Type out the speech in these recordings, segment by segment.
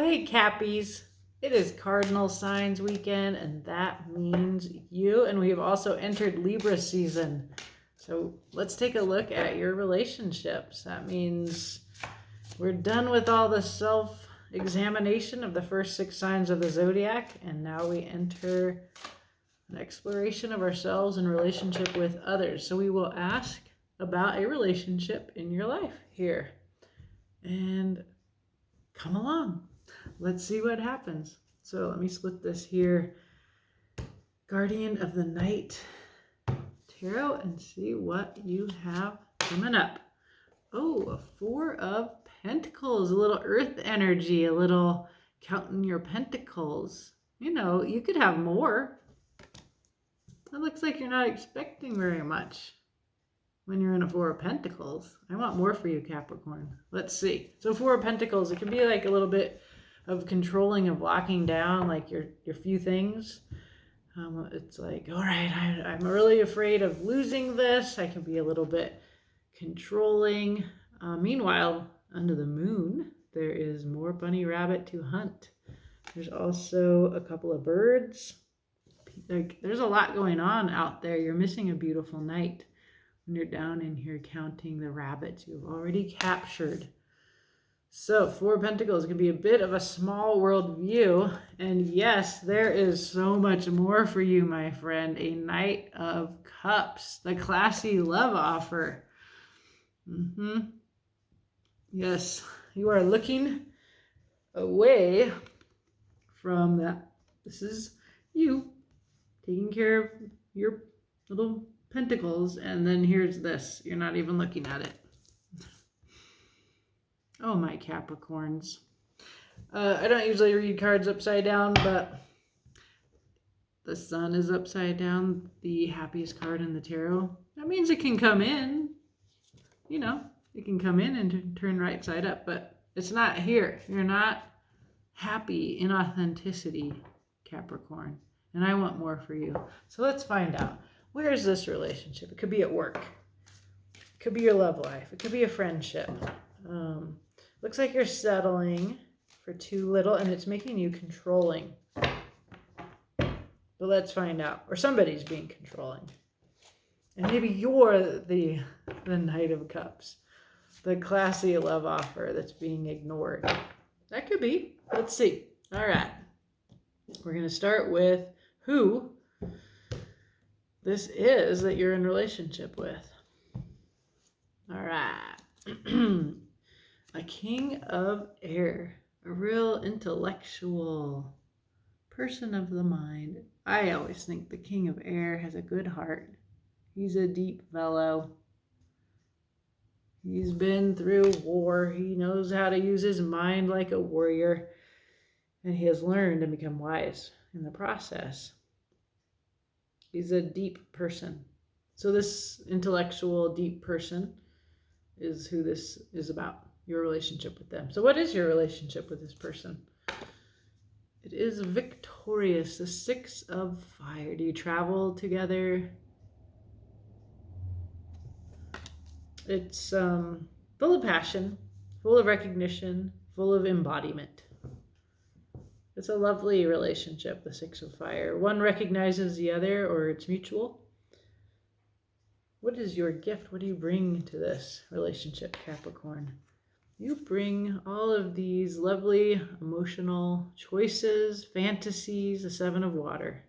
hey, Cappies. It is Cardinal Signs weekend, and that means you. And we have also entered Libra season. So let's take a look at your relationships. That means we're done with all the self-examination of the first 6 signs of the zodiac, and now we enter an exploration of ourselves in relationship with others. So we will ask about a relationship in your life here. And come along. Let's see what happens. So let me split this here. Guardian of the Night Tarot and see what you have coming up. Oh, a 4 of Pentacles, a little earth energy, a little counting your pentacles. You know, you could have more. It looks like you're not expecting very much when you're in a 4 of Pentacles. I want more for you, Capricorn. Let's see. So 4 of Pentacles, it can be like a little bit of controlling, of locking down like your few things. It's like, all right, I'm really afraid of losing this. I can be a little bit controlling. Meanwhile, under the moon, there is more bunny rabbit to hunt. There's also a couple of birds. Like, there's a lot going on out there. You're missing a beautiful night when you're down in here counting the rabbits you've already captured. So 4 of Pentacles can be a bit of a small world view. And yes, there is so much more for you, my friend. A Knight of Cups, the classy love offer. Yes, you are looking away from that. This is you taking care of your little pentacles, and then here's this. You're not even looking at it. Oh, my Capricorns. I don't usually read cards upside down, but the sun is upside down, the happiest card in the tarot. That means it can come in. You know, it can come in and turn right side up, but it's not here. You're not happy in authenticity, Capricorn. And I want more for you. So let's find out. Where is this relationship? It could be at work. It could be your love life. It could be a friendship. Looks like you're settling for too little, and it's making you controlling. But let's find out. Or somebody's being controlling. And maybe you're the Knight of Cups. The classy love offer that's being ignored. That could be. Let's see. All right. We're going to start with who this is that you're in relationship with. All right. A King of Air, a real intellectual person of the mind. I always think the King of Air has a good heart. He's a deep fellow. He's been through war. He knows how to use his mind like a warrior. And he has learned and become wise in the process. He's a deep person. So this intellectual, deep person is who this is about, your relationship with them. So what is your relationship with this person? It is victorious, the 6 of Fire. Do you travel together? It's full of passion, full of recognition, full of embodiment. It's a lovely relationship, the 6 of Fire. One recognizes the other, or it's mutual. What is your gift? What do you bring to this relationship, Capricorn? You bring all of these lovely emotional choices, fantasies, the 7 of Water.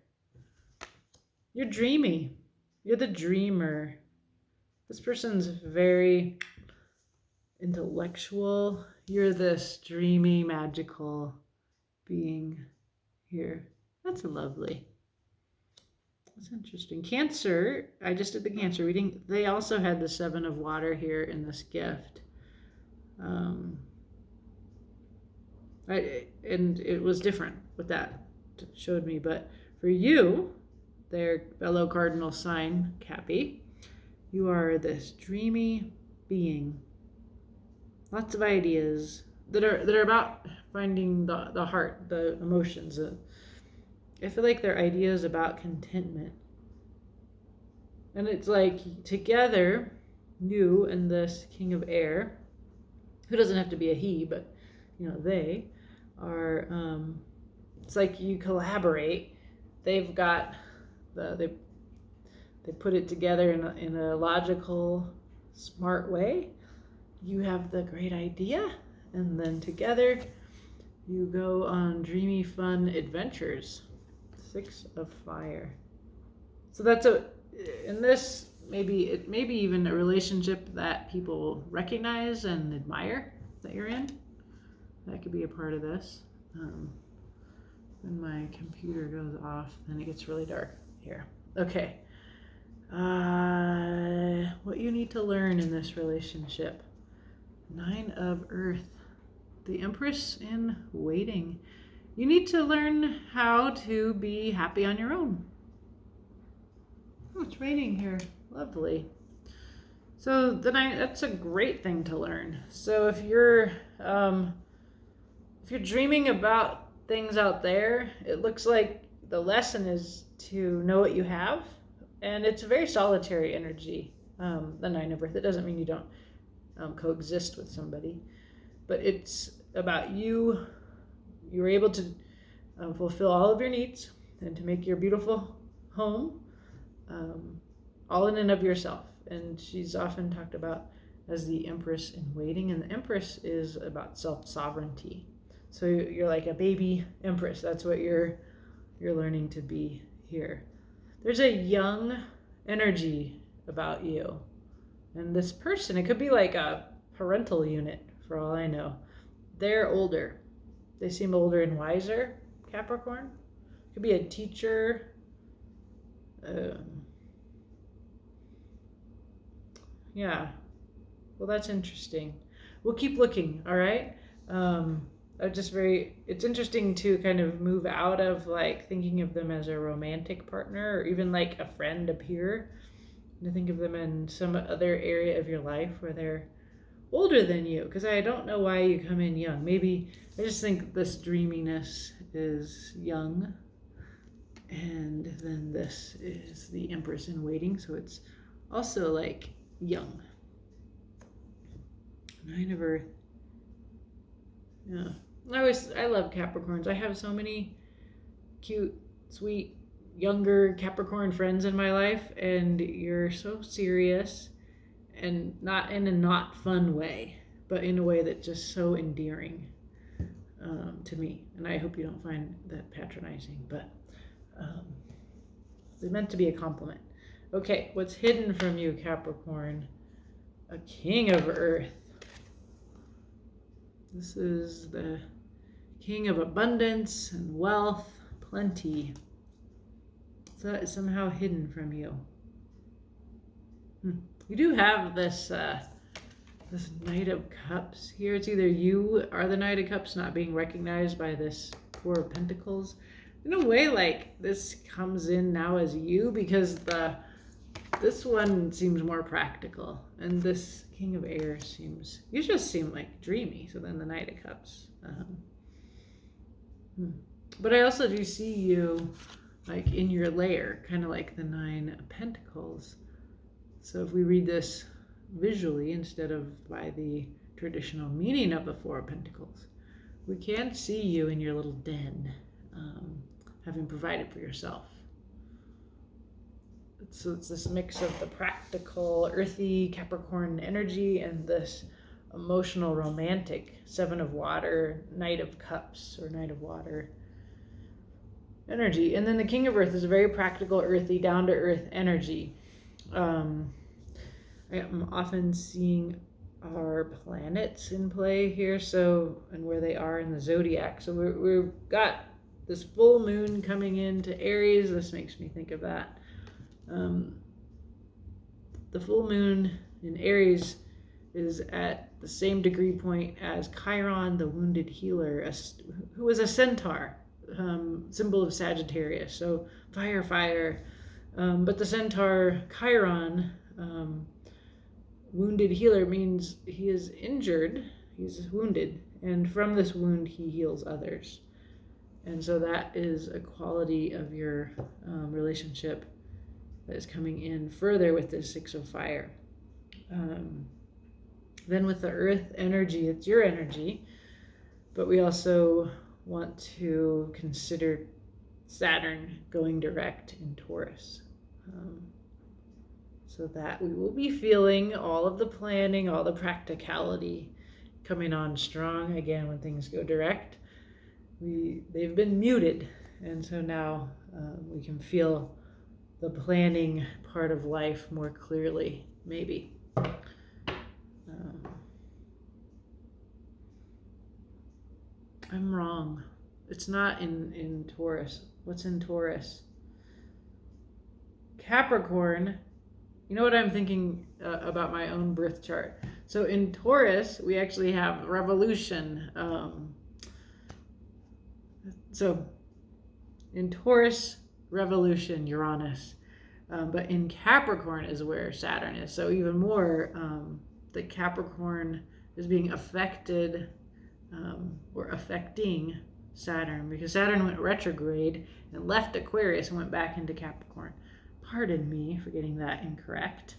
You're dreamy. You're the dreamer. This person's very intellectual. You're this dreamy, magical being here. That's lovely. That's interesting. Cancer, I just did the Cancer reading. They also had the 7 of Water here in this gift. And it was different what that showed me. But for you, their fellow cardinal sign, Cappy, you are this dreamy being. Lots of ideas that are about finding the heart, the emotions. I feel like they're ideas about contentment. And it's like together, you and this King of Air, who doesn't have to be a he, but you know, they are, it's like you collaborate. They've got they put it together in a logical, smart way. You have the great idea, and then together you go on dreamy, fun adventures. 6 of Fire. So that's in this, maybe even a relationship that people recognize and admire that you're in. That could be a part of this. When my computer goes off, then it gets really dark here. Okay. What you need to learn in this relationship. 9 of Earth. The Empress in Waiting. You need to learn how to be happy on your own. Oh, it's raining here. Lovely. So that's a great thing to learn. So if you're dreaming about things out there, it looks like the lesson is to know what you have, and it's a very solitary energy. The 9 of Earth. It doesn't mean you don't coexist with somebody, but it's about you. You're able to fulfill all of your needs and to make your beautiful home, all in and of yourself. And she's often talked about as the Empress in Waiting, and the Empress is about self-sovereignty. So you're like a baby Empress. That's what you're learning to be here. There's a young energy about you. And this person, it could be like a parental unit for all I know. They're older. They seem older and wiser, Capricorn. Could be a teacher. Yeah. Well, that's interesting. We'll keep looking, all right? It's interesting to kind of move out of like thinking of them as a romantic partner or even like a friend, a peer, to think of them in some other area of your life where they're older than you, because I don't know why you come in young. Maybe I just think this dreaminess is young, and then this is the Empress in Waiting, so it's also like young. 9 of Earth. Yeah. I love Capricorns. I have so many cute, sweet, younger Capricorn friends in my life, and you're so serious, and not in a not fun way, but in a way that's just so endearing to me. And I hope you don't find that patronizing, but it's meant to be a compliment. Okay, what's hidden from you, Capricorn? A King of Earth. This is the King of Abundance and Wealth, Plenty. So that is somehow hidden from you. You do have this Knight of Cups here. It's either you are the Knight of Cups not being recognized by this Four of Pentacles. In a way, like, this comes in now as you, because this one seems more practical, and this King of Air you just seem like dreamy, so then the Knight of Cups. But I also do see you like in your lair, kind of like the 9 of Pentacles. So if we read this visually instead of by the traditional meaning of the Four of Pentacles, we can see you in your little den, having provided for yourself. So it's this mix of the practical, earthy Capricorn energy and this emotional, romantic 7 of Water, Knight of Cups, or Knight of Water energy. And then the King of Earth is a very practical, earthy, down-to-earth energy. I am often seeing our planets in play here, and where they are in the zodiac. So we've got this full moon coming into Aries. This makes me think of that. The full moon in Aries is at the same degree point as Chiron, the wounded healer, who was a centaur, symbol of Sagittarius. So fire. But the centaur Chiron, wounded healer, means he is injured, he's wounded, and from this wound he heals others. And so that is a quality of your relationship that is coming in further with the 6 of Fire. Then with the Earth energy, it's your energy, but we also want to consider Saturn going direct in Taurus. So that we will be feeling all of the planning, all the practicality coming on strong again when things go direct. They've been muted, and so now we can feel the planning part of life more clearly, maybe. I'm wrong. It's not in Taurus. What's in Taurus? Capricorn. You know what I'm thinking about my own birth chart? So in Taurus, we actually have revolution. So in Taurus, revolution, Uranus. But in Capricorn is where Saturn is. So even more, the Capricorn is being affected or affecting Saturn, because Saturn went retrograde and left Aquarius and went back into Capricorn. Pardon me for getting that incorrect.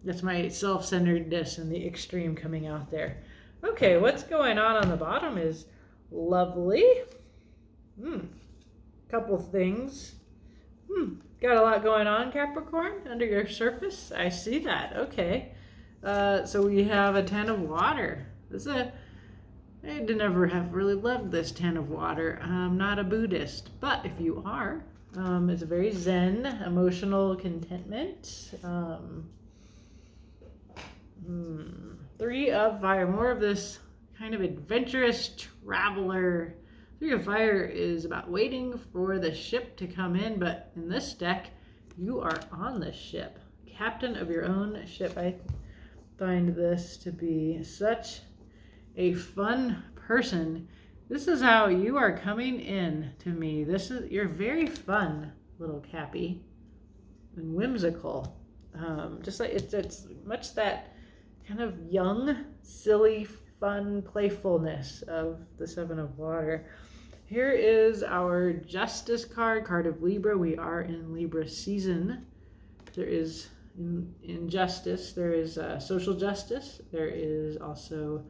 That's my self-centeredness and the extreme coming out there. Okay, what's going on the bottom is lovely. Couple things. Got a lot going on, Capricorn, under your surface. I see that. Okay. So we have a 10 of water. I never have really loved this 10 of water. I'm not a Buddhist, but if you are, it's a very zen, emotional contentment. 3 of fire, more of this kind of adventurous traveler. 3 of fire is about waiting for the ship to come in, but in this deck, you are on the ship. Captain of your own ship. I find this to be such a fun person. This is how you are coming in to me. You're very fun, little Cappy, and whimsical. Just like it's much that kind of young, silly, fun playfulness of the 7 of water. Here is our Justice card of Libra. We are in Libra season. There is in justice, there is social justice. There is also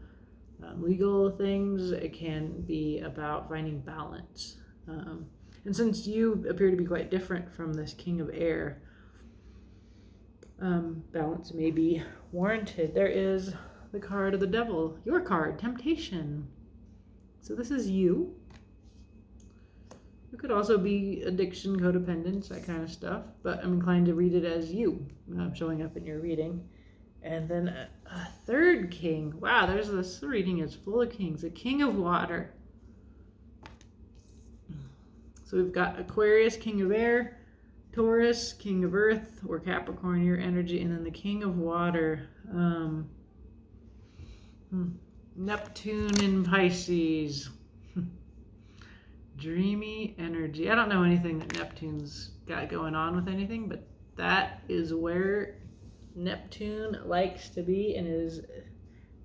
legal things. It can be about finding balance. And since you appear to be quite different from this King of Air, balance may be warranted. There is the card of the devil, your card, temptation. So this is you. It could also be addiction, codependence, that kind of stuff, but I'm inclined to read it as you showing up in your reading. And then a third king. Wow, this reading is full of kings. A king of water. So we've got Aquarius, king of air, Taurus, king of earth, or Capricorn, your energy, and then the king of water. Neptune in Pisces. Dreamy energy. I don't know anything that Neptune's got going on with anything, but that is where Neptune likes to be and is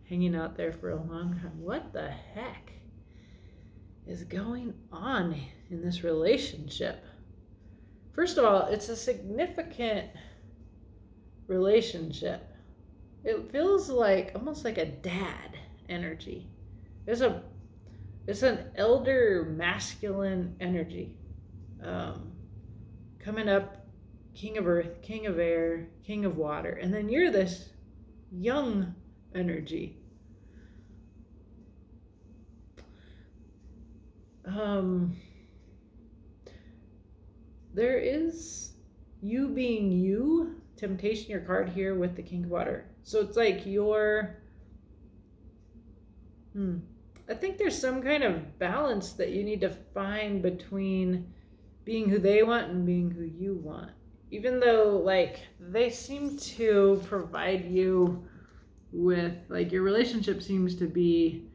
hanging out there for a long time. What the heck is going on in this relationship? First of all, it's a significant relationship. It feels like almost like a dad energy. It's an elder masculine energy coming up, king of earth, king of air, king of water. And then you're this young energy. There is you being you, temptation, your card here with the king of water. So it's like I think there's some kind of balance that you need to find between being who they want and being who you want. Even though, like, they seem to provide you with, like, your relationship seems to be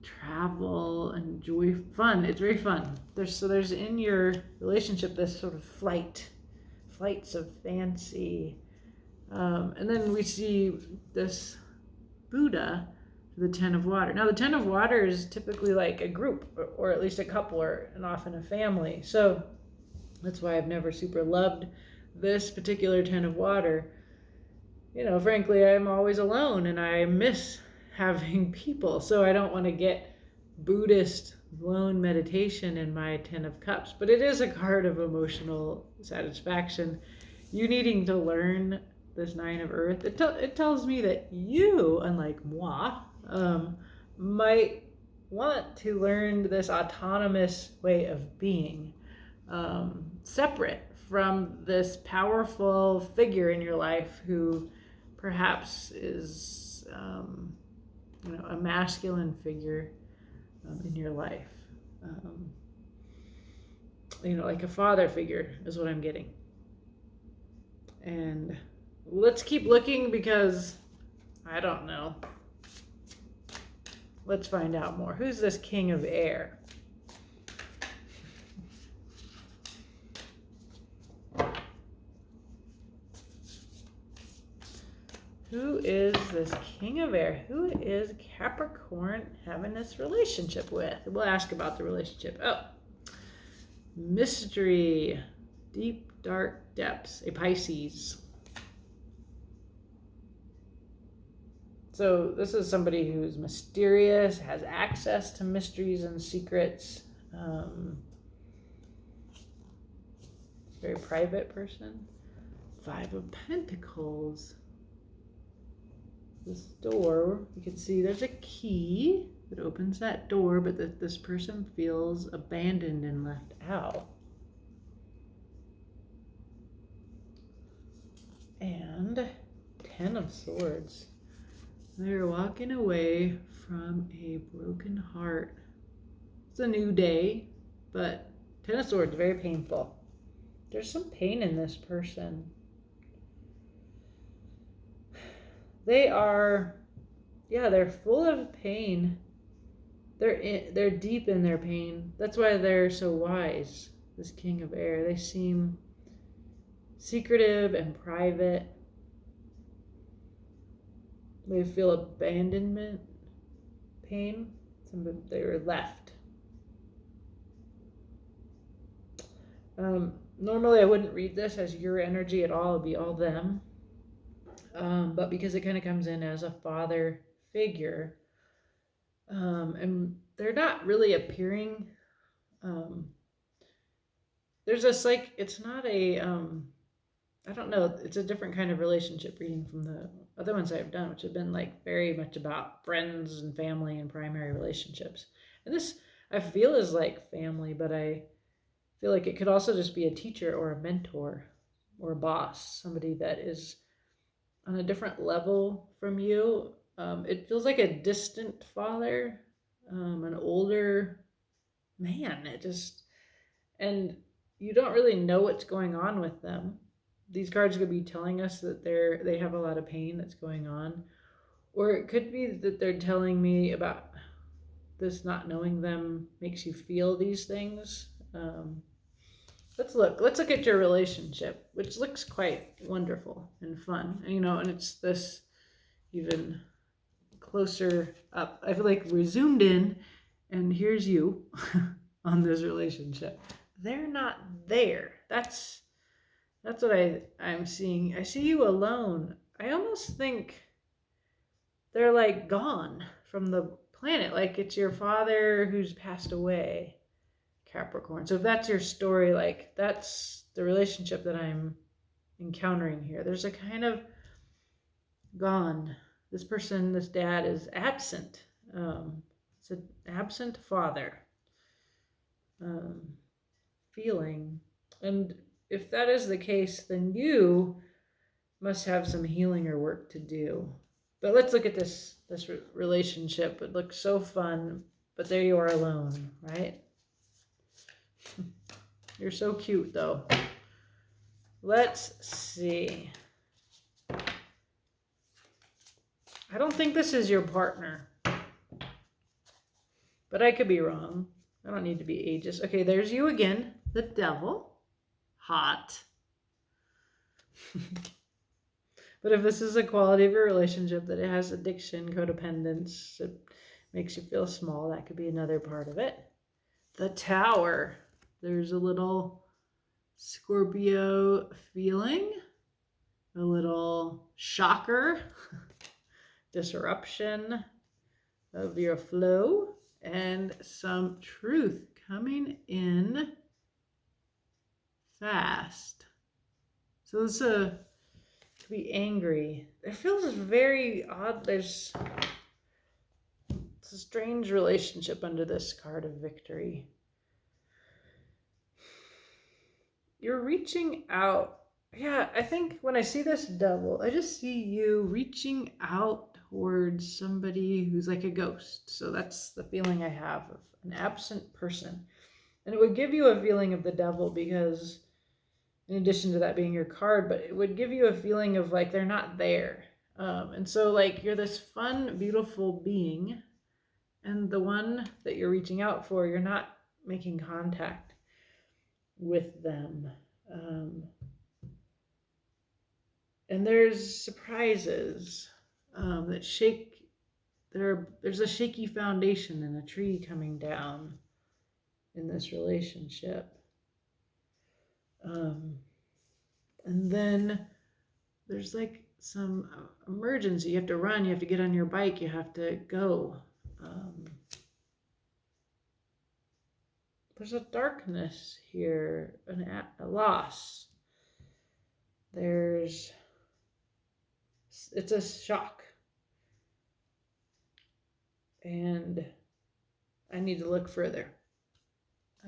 travel and joy, fun. It's very fun. There's in your relationship this sort of flights of fancy. And then we see this Buddha, the 10 of water. Now, the 10 of water is typically like a group, or at least a couple, and often a family. So that's why I've never super loved this particular 10 of water. You know, frankly, I'm always alone and I miss having people. So I don't want to get Buddhist lone meditation in my 10 of Cups, but it is a card of emotional satisfaction. You needing to learn this 9 of Earth, it tells me that you, unlike moi, might want to learn this autonomous way of being, separate from this powerful figure in your life who perhaps is, a masculine figure in your life. Like a father figure is what I'm getting. And let's keep looking because I don't know. Let's find out more. Who's this King of Air? Who is this King of Air? Who is Capricorn having this relationship with? We'll ask about the relationship. Oh, mystery, deep, dark depths, a Pisces. So this is somebody who's mysterious, has access to mysteries and secrets. Very private person. 5 of Pentacles. This door, you can see there's a key that opens that door, but this person feels abandoned and left out. And 10 of Swords. They're walking away from a broken heart. It's a new day, but 10 of Swords, very painful. There's some pain in this person. They're full of pain. They're deep in their pain. That's why they're so wise. This King of Air. They seem secretive and private. They feel abandonment, pain. They were left. Normally I wouldn't read this as your energy at all. It'd be all them. But because it kind of comes in as a father figure, and they're not really appearing, there's a it's not a, I don't know, it's a different kind of relationship reading from the other ones I've done, which have been like very much about friends and family and primary relationships. And this I feel is like family, but I feel like it could also just be a teacher or a mentor or a boss, somebody that is on a different level from you. It feels like a distant father, an older man. And you don't really know what's going on with them. These cards could be telling us that they have a lot of pain that's going on. Or it could be that they're telling me about this not knowing them makes you feel these things. Let's look at your relationship, which looks quite wonderful and fun, and it's this even closer up. I feel like we're zoomed in and here's you on this relationship. They're not there. That's what I'm seeing. I see you alone. I almost think they're like gone from the planet, like it's your father who's passed away. Capricorn. So if that's your story, like that's the relationship that I'm encountering here. There's a kind of gone. This person, this dad is absent. It's an absent father feeling. And if that is the case, then you must have some healing or work to do. But let's look at this relationship. It looks so fun, but there you are alone, right? You're so cute, though. Let's see. I don't think this is your partner. But I could be wrong. I don't need to be ageist. Okay, there's you again. The Devil. Hot. But if this is a quality of your relationship that it has addiction, codependence, it makes you feel small, that could be another part of it. The Tower. There's a little Scorpio feeling, a little shocker, disruption of your flow. and some truth coming in fast. So this could be angry. It feels very odd. There's a strange relationship under this card of victory. You're reaching out. Yeah, I think when I see this devil, I just see you reaching out towards somebody who's like a ghost. So that's the feeling I have of an absent person. And it would give you a feeling of the devil because, in addition to that being your card, but it would give you a feeling of like they're not there. And so like you're this fun, beautiful being, and the one that you're reaching out for, you're not making contact with them. And there's surprises that shake. There's a shaky foundation and a tree coming down in this relationship. And then there's like some emergency. You have to run, you have to get on your bike, you have to go. There's a darkness here, a loss. It's a shock. And I need to look further.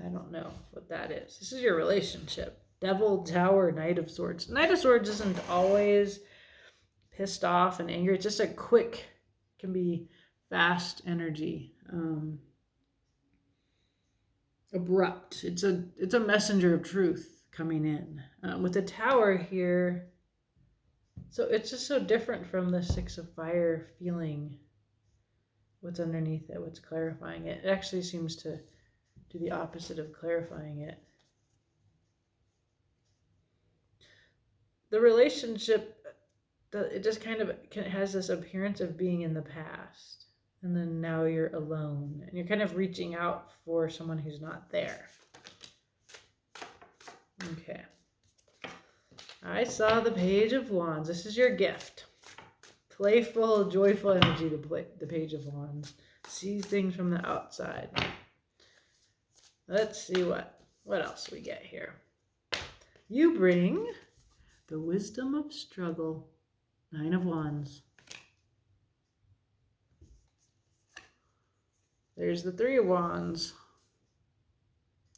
I don't know what that is. This is your relationship. Devil, Tower, Knight of Swords. Knight of Swords isn't always pissed off and angry. It's just a quick, can be fast energy. Abrupt. It's a messenger of truth coming in. With the Tower here, so it's just so different from the Six of Fire feeling. What's underneath it, what's clarifying it. It actually seems to do the opposite of clarifying it. The relationship, it just kind of has this appearance of being in the past. And then now you're alone. And you're kind of reaching out for someone who's not there. Okay. I saw the Page of Wands. This is your gift. Playful, joyful energy to play the Page of Wands. Sees things from the outside. Let's see what else we get here. You bring the wisdom of struggle. 9 of Wands. There's the 3 of Wands.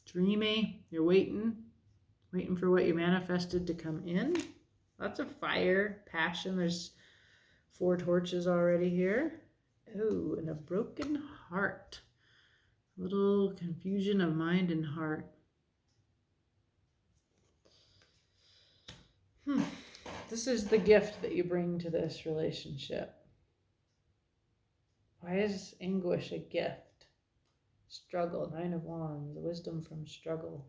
Dreamy. You're waiting for what you manifested to come in. Lots of fire, passion. There's 4 torches already here. Ooh, and a broken heart. A little confusion of mind and heart. This is the gift that you bring to this relationship. Why is anguish a gift? Struggle, 9 of Wands, wisdom from struggle.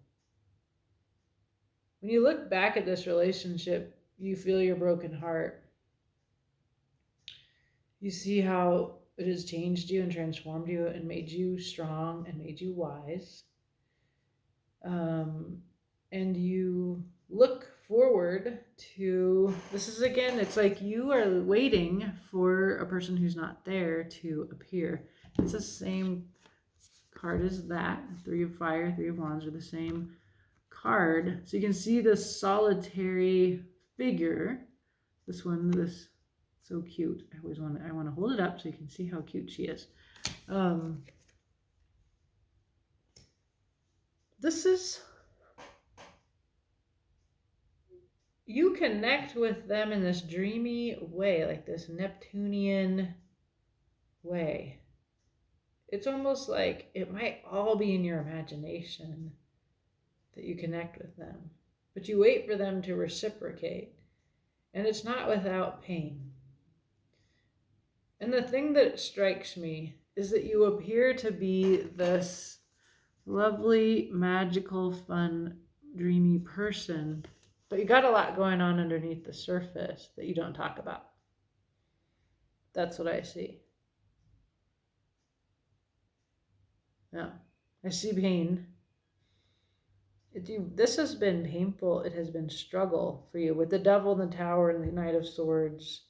When you look back at this relationship, you feel your broken heart. You see how it has changed you and transformed you and made you strong and made you wise. And you look forward to, this is again, it's like you are waiting for a person who's not there to appear. It's the same card as that. 3 of Fire, 3 of Wands are the same card. So you can see this solitary figure. This so cute. I want to hold it up so you can see how cute she is. This is, you connect with them in this dreamy way, like this Neptunian way. It's almost like it might all be in your imagination that you connect with them, but you wait for them to reciprocate, and it's not without pain. And the thing that strikes me is that you appear to be this lovely, magical, fun, dreamy person, but you got a lot going on underneath the surface that you don't talk about. That's what I see. Yeah, I see pain. This has been painful. It has been struggle for you with the Devil and the Tower and the Knight of Swords.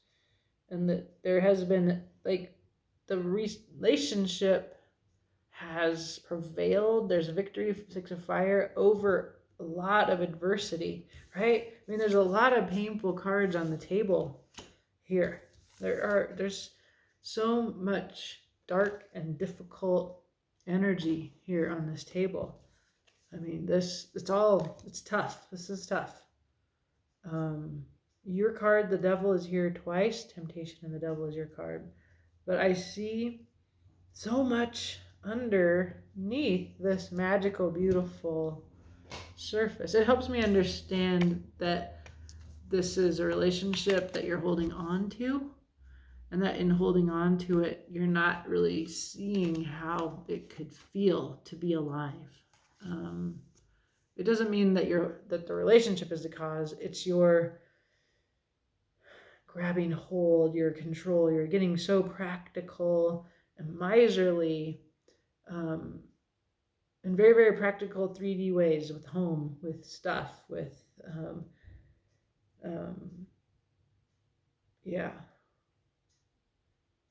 And there has been, like, the relationship has prevailed. There's a victory, 6 of fire, over a lot of adversity, right? I mean, there's a lot of painful cards on the table here. There's so much dark and difficult energy here on this table. I mean, it's tough. This is tough. Your card, the devil, is here twice. Temptation and the devil is your card. But I see so much underneath this magical, beautiful surface. It helps me understand that this is a relationship that you're holding on to, and that in holding on to it, you're not really seeing how it could feel to be alive. It doesn't mean that the relationship is the cause. It's your grabbing hold, your control. You're getting so practical and miserly, in very, very practical 3D ways, with home, with stuff, with yeah,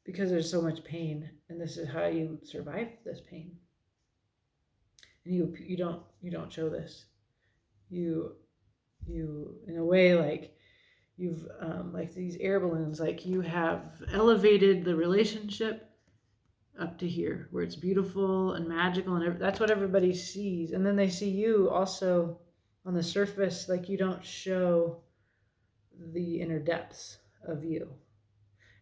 because there's so much pain, and this is how you survive this pain. And you don't show this. You in a way, like you've like these air balloons, like you have elevated the relationship up to here where it's beautiful and magical, and that's what everybody sees. And then they see you also on the surface, like you don't show the inner depths of you.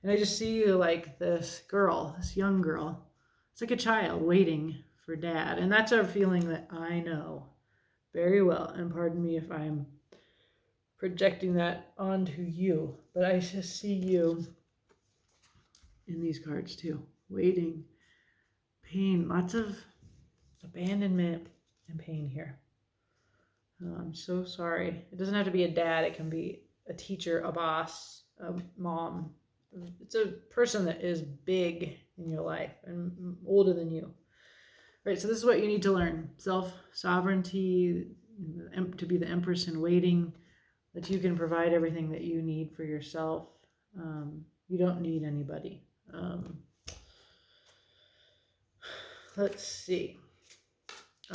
And I just see you like this girl, this young girl. It's like a child waiting for dad. And that's a feeling that I know very well. And pardon me if I'm projecting that onto you, but I just see you in these cards too. Waiting, pain, lots of abandonment and pain here. I'm so sorry. It doesn't have to be a dad. It can be a teacher, a boss, a mom. It's a person that is big in your life and older than you. Right, so this is what you need to learn. Self-sovereignty, to be the empress in waiting, that you can provide everything that you need for yourself. You don't need anybody. Let's see.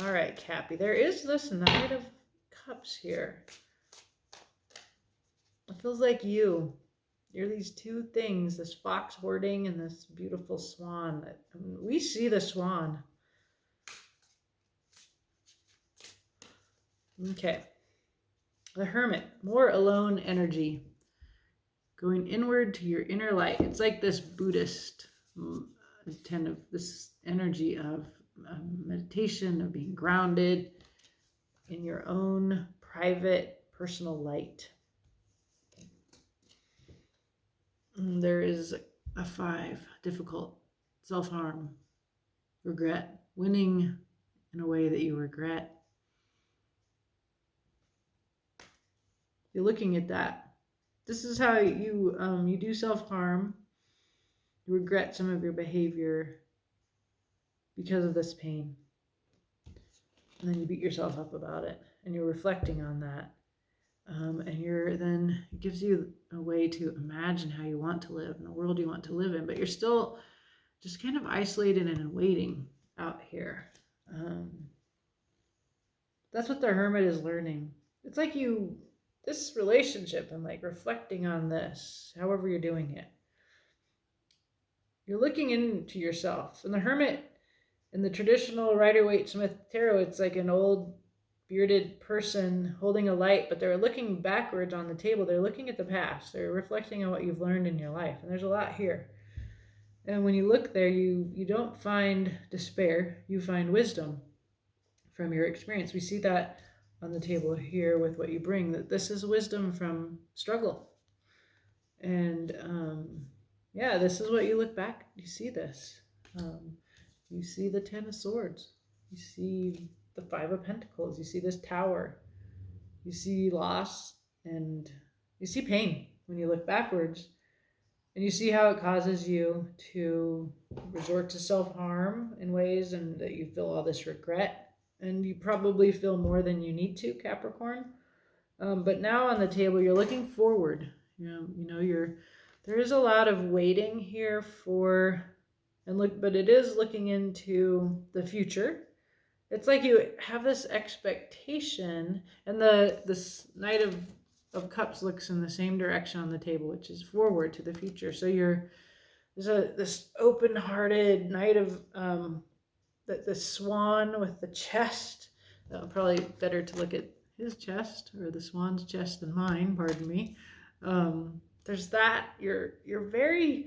All right, Cappy. There is this Knight of Cups here. It feels like you're these two things, this fox hoarding and this beautiful swan. We see the swan. Okay. The Hermit, more alone energy. Going inward to your inner light. It's like this Buddhist kind of this energy of meditation, of being grounded in your own private personal light. There is a 5, difficult, self-harm, regret, winning in a way that you regret. You're looking at that. This is how you do self-harm. You regret some of your behavior because of this pain. And then you beat yourself up about it. And you're reflecting on that. And it gives you a way to imagine how you want to live and the world you want to live in. But you're still just kind of isolated and waiting out here. That's what the Hermit is learning. It's like this relationship and like reflecting on this, however you're doing it. You're looking into yourself. And the Hermit, in the traditional Rider-Waite-Smith tarot, it's like an old bearded person holding a light, but they're looking backwards on the table. They're looking at the past. They're reflecting on what you've learned in your life. And there's a lot here. And when you look there, you don't find despair. You find wisdom from your experience. We see that on the table here with what you bring, that this is wisdom from struggle. And this is what you look back. You see this. You see the 10 of Swords. You see the 5 of Pentacles. You see this Tower. You see loss and you see pain when you look backwards. And you see how it causes you to resort to self-harm in ways, and that you feel all this regret. And you probably feel more than you need to, Capricorn. But now on the table, you're looking forward. There is a lot of waiting here for and look, but it is looking into the future. It's like you have this expectation, and this Knight of Cups looks in the same direction on the table, which is forward to the future. So there's this open-hearted Knight of the swan with the chest. Probably better to look at his chest or the swan's chest than mine. Pardon me. There's that. You're very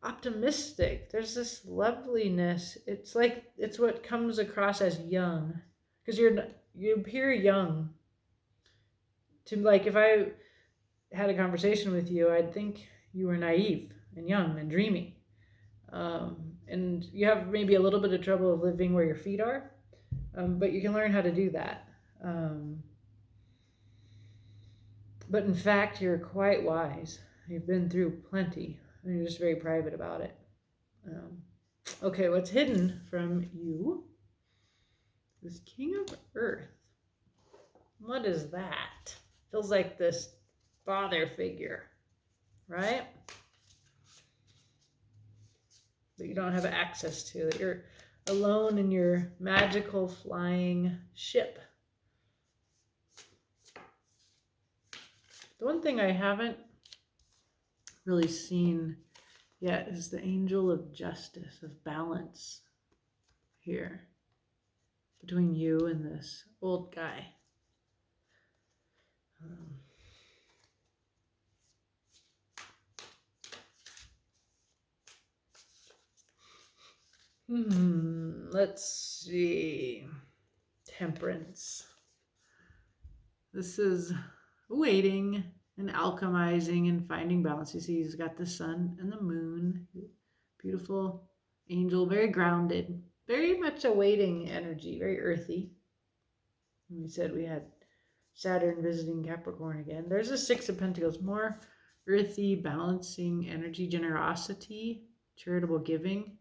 optimistic. There's this loveliness. It's like it's what comes across as young, because you appear young. To like, if I had a conversation with you, I'd think you were naive and young and dreamy. And you have maybe a little bit of trouble of living where your feet are, but you can learn how to do that. But in fact, you're quite wise. You've been through plenty, and you're just very private about it. Okay, what's hidden from you? This King of Earth. What is that? Feels like this father figure, right? That you don't have access to, that you're alone in your magical flying ship. The one thing I haven't really seen yet is the angel of justice, of balance here between you and this old guy. Let's see. Temperance. This is waiting and alchemizing and finding balance. You see, he's got the sun and the moon. Beautiful angel, very grounded, very much a waiting energy, very earthy. And we said we had Saturn visiting Capricorn again. There's a Six of Pentacles, more earthy, balancing energy, generosity, charitable giving.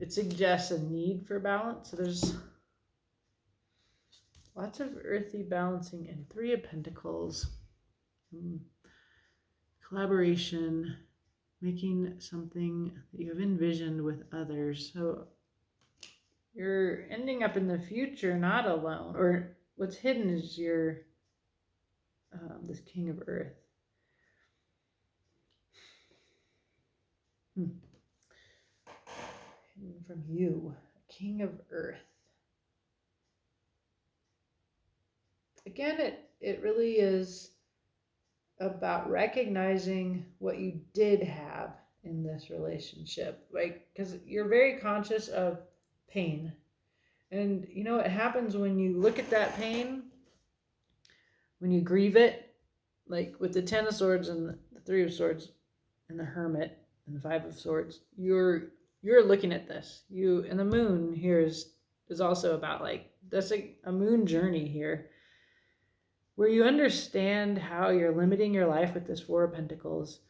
It suggests a need for balance. So there's lots of earthy balancing, and Three of Pentacles. Collaboration, making something that you have envisioned with others. So you're ending up in the future not alone, or what's hidden is your this King of Earth. Hidden from you, King of Earth. Again, it really is about recognizing what you did have in this relationship, like, because you're very conscious of pain, and you know what happens when you look at that pain, when you grieve it, like with the Ten of Swords and the Three of Swords and the Hermit and the Five of Swords, you're looking at this. You and the moon here is also about, like, that's a moon journey here, where you understand how you're limiting your life with this Four of Pentacles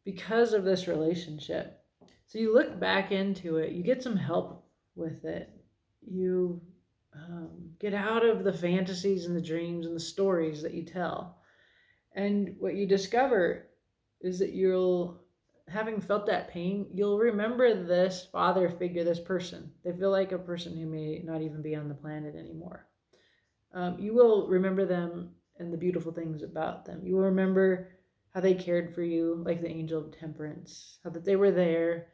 because of this relationship. So you look back into it, you get some help with it. You get out of the fantasies and the dreams and the stories that you tell. And what you discover is that having felt that pain, you'll remember this father figure, this person. They feel like a person who may not even be on the planet anymore. You will remember them and the beautiful things about them. You will remember how they cared for you, like the angel of temperance, how that they were there.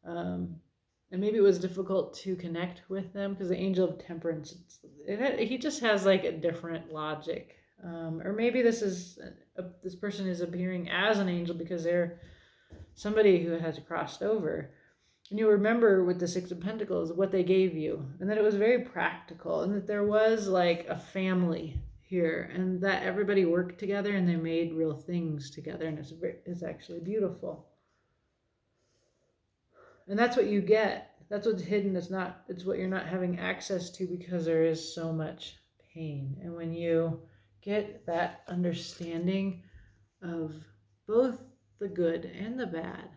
And maybe it was difficult to connect with them because the angel of temperance, he just has like a different logic. Or maybe this person is appearing as an angel because they're somebody who has crossed over. And you remember with the Six of Pentacles what they gave you, and that it was very practical, and that there was like a family here, and that everybody worked together and they made real things together, and it's actually beautiful. And that's what you get. That's what's hidden. It's what you're not having access to because there is so much pain. And when you get that understanding of both the good and the bad,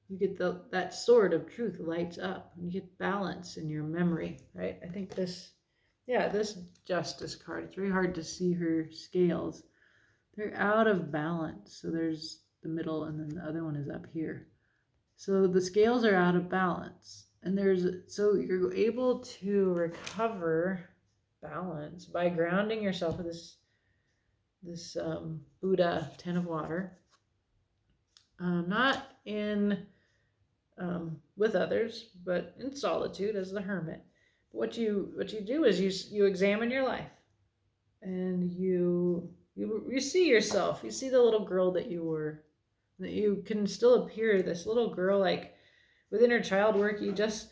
you get that sword of truth lights up, and you get balance in your memory, right? I think this Justice card, it's very hard to see her scales. They're out of balance. So there's the middle, and then the other one is up here. So the scales are out of balance. And so you're able to recover balance by grounding yourself with this Buddha 10 of water. Not in with others, but in solitude as the hermit. What you do is you examine your life, and you see yourself. You see the little girl that you were, that you can still appear this little girl, like with inner child work. You just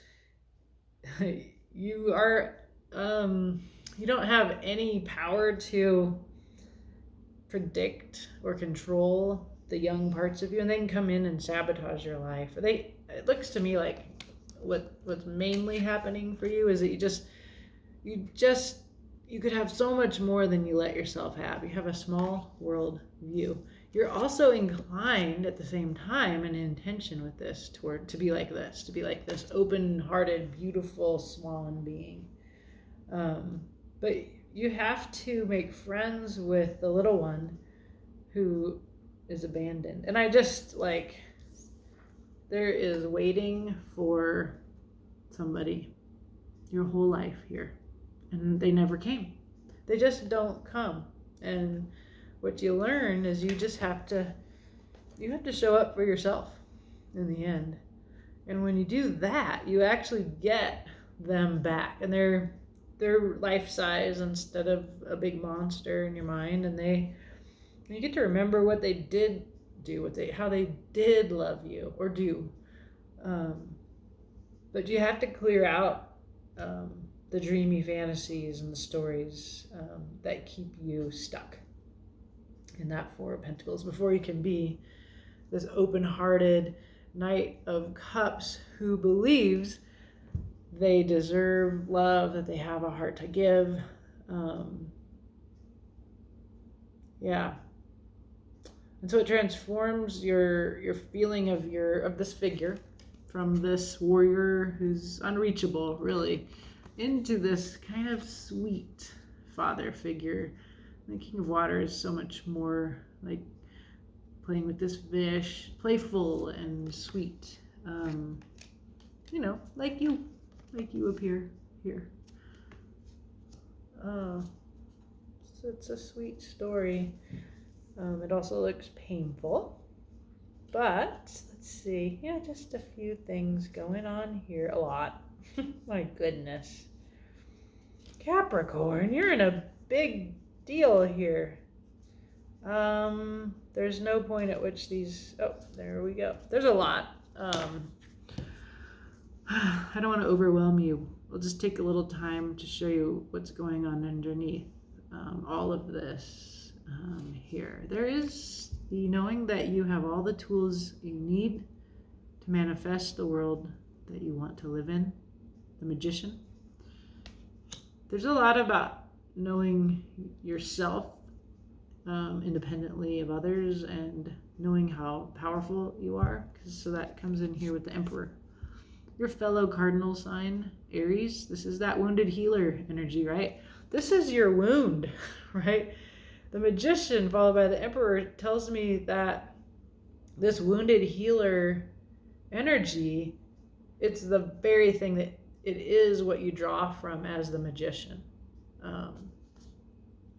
you are you don't have any power to predict or control the young parts of you, and they can come in and sabotage your life. It looks to me like what's mainly happening for you is that you could have so much more than you let yourself have. You have a small world view. You're also inclined at the same time and intention with this to be like this open-hearted, beautiful swan being. But you have to make friends with the little one who is abandoned. And I just there is waiting for somebody your whole life here, and they never came. They just don't come. And what you learn is you have to show up for yourself in the end. And when you do that, you actually get them back, and they're life size instead of a big monster in your mind. And you get to remember what they did do, how they did love you or do. But you have to clear out the dreamy fantasies and the stories that keep you stuck in that Four of Pentacles before you can be this open-hearted Knight of Cups who believes they deserve love, that they have a heart to give. Yeah. And so it transforms your feeling of this figure from this warrior who's unreachable, really, into this kind of sweet father figure. The King of Water is so much more like playing with this fish, playful and sweet. Like you appear here. So it's a sweet story. It also looks painful, but let's see. Yeah, just a few things going on here. A lot. My goodness. Capricorn, you're in a big deal here. There's no point at which these... Oh, there we go. There's a lot. I don't want to overwhelm you. We'll just take a little time to show you what's going on underneath all of this here. There is the knowing that you have all the tools you need to manifest the world that you want to live in. The Magician. There's a lot about knowing yourself independently of others and knowing how powerful you are. So that comes in here with the Emperor. Your fellow cardinal sign, Aries, this is that wounded healer energy, right? This is your wound, right? The Magician followed by the Emperor tells me that this wounded healer energy, it's the very thing that it is what you draw from as the Magician.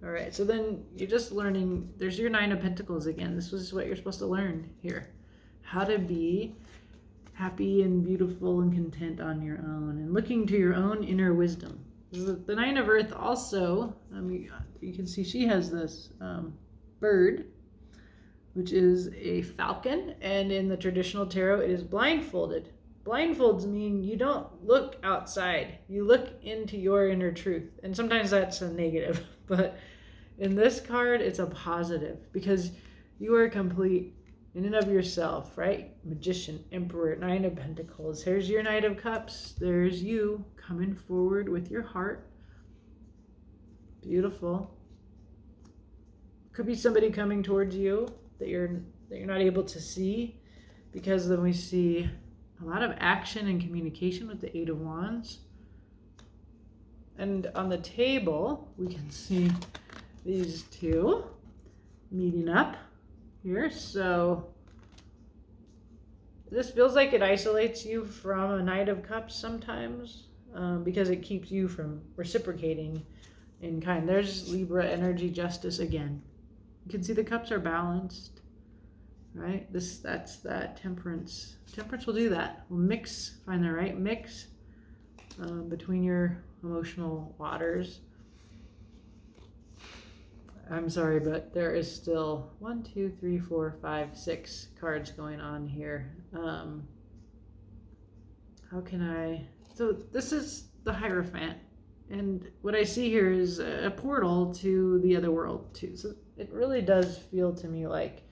All right, so then you're just learning, there's your Nine of Pentacles again. This was what you're supposed to learn here. How to be happy and beautiful and content on your own, and looking to your own inner wisdom. The Nine of Earth also, you can see she has this bird, which is a falcon, and in the traditional tarot, it is blindfolded. Blindfolds mean you don't look outside, you look into your inner truth. And sometimes that's a negative, but in this card, it's a positive because you are complete in and of yourself, right? Magician, Emperor, Nine of Pentacles. Here's your Knight of Cups. There's you coming forward with your heart. Beautiful. Could be somebody coming towards you that you're not able to see, because then we see a lot of action and communication with the Eight of Wands. And on the table, we can see these two meeting up here. So this feels like it isolates you from a Knight of Cups sometimes, because it keeps you from reciprocating in kind. There's Libra energy, justice again. You can see the cups are balanced, right? That's that temperance. Temperance will do that. Will mix, find the right mix between your emotional waters. I'm sorry, but there is still 1, 2, 3, 4, 5, 6 cards going on here. How can I? So this is the Hierophant, and what I see here is a portal to the other world too. So it really does feel to me like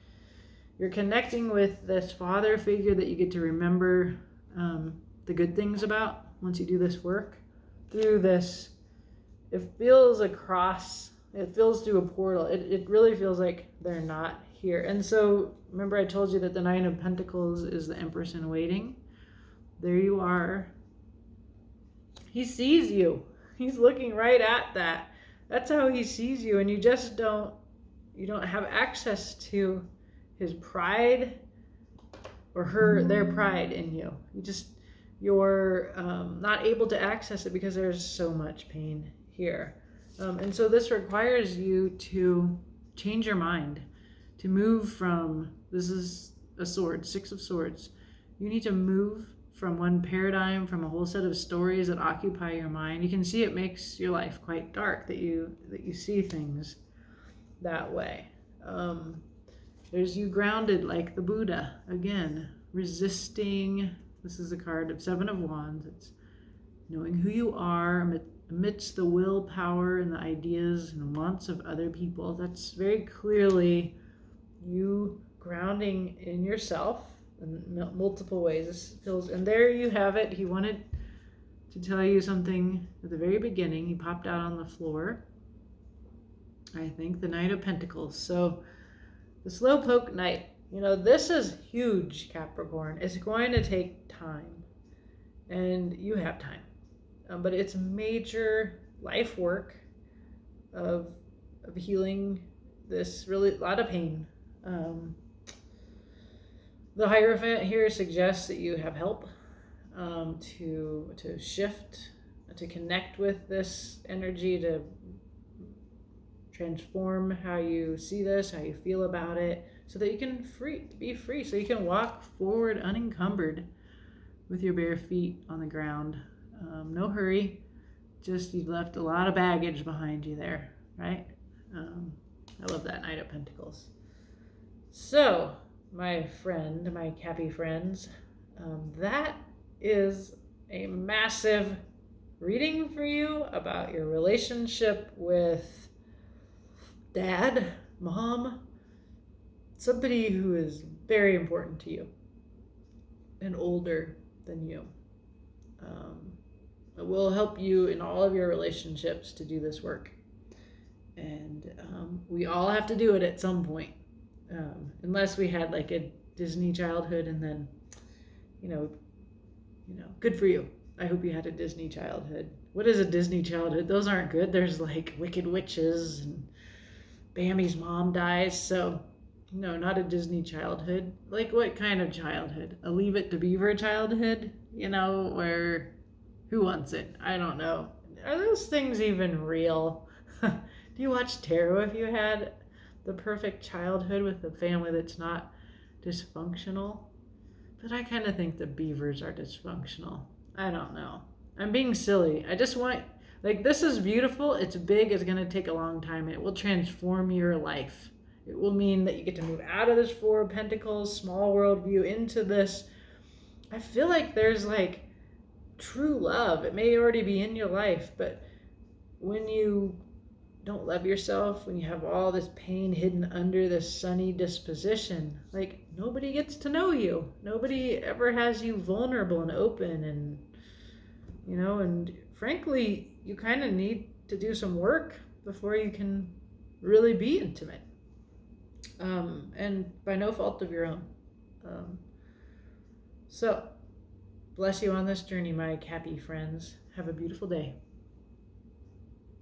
you're connecting with this father figure that you get to remember the good things about once you do this work. Through this, it feels across. It feels through a portal. It really feels like they're not here. And so, remember I told you that the Nine of Pentacles is the Empress in waiting? There you are. He sees you. He's looking right at that. That's how he sees you. And you just don't have access to his pride or their pride in you. You're not able to access it because there's so much pain here. And so this requires you to change your mind, to move from, this is a sword, 6 of Swords. You need to move from one paradigm, from a whole set of stories that occupy your mind. You can see it makes your life quite dark, that you see things that way. There's you grounded like the Buddha, again, resisting. This is a card of 7 of Wands. It's knowing who you are amidst the willpower and the ideas and wants of other people. That's very clearly you grounding in yourself in multiple ways. This feels, and there you have it. He wanted to tell you something at the very beginning. He popped out on the floor. I think the Knight of Pentacles. So the Slowpoke Knight. This is huge, Capricorn. It's going to take time, and you have time. But it's major life work of healing this really lot of pain. The Hierophant here suggests that you have help to shift, to connect with this energy, to transform how you see this, how you feel about it, so that you can be free, so you can walk forward unencumbered with your bare feet on the ground. No hurry, just you've left a lot of baggage behind you there, right? I love that Knight of Pentacles. So, my Cappy friends, that is a massive reading for you about your relationship with dad, mom, somebody who is very important to you and older than you. It will help you in all of your relationships to do this work. And we all have to do it at some point. Unless we had like a Disney childhood and then, good for you. I hope you had a Disney childhood. What is a Disney childhood? Those aren't good. There's like Wicked Witches and Bambi's mom dies. So, no, not a Disney childhood. Like what kind of childhood? A Leave It to Beaver childhood? Where who wants it? I don't know. Are those things even real? Do you watch tarot if you had the perfect childhood with a family that's not dysfunctional? But I kind of think the beavers are dysfunctional. I don't know. I'm being silly. I just want, this is beautiful. It's big. It's going to take a long time. It will transform your life. It will mean that you get to move out of this 4 of Pentacles, small world view, into this. I feel like there's true love. It may already be in your life, but when you don't love yourself, when you have all this pain hidden under this sunny disposition, nobody gets to know you. Nobody ever has you vulnerable and open, and and frankly, you kind of need to do some work before you can really be intimate. And by no fault of your own. So, bless you on this journey, my Cappy friends. Have a beautiful day.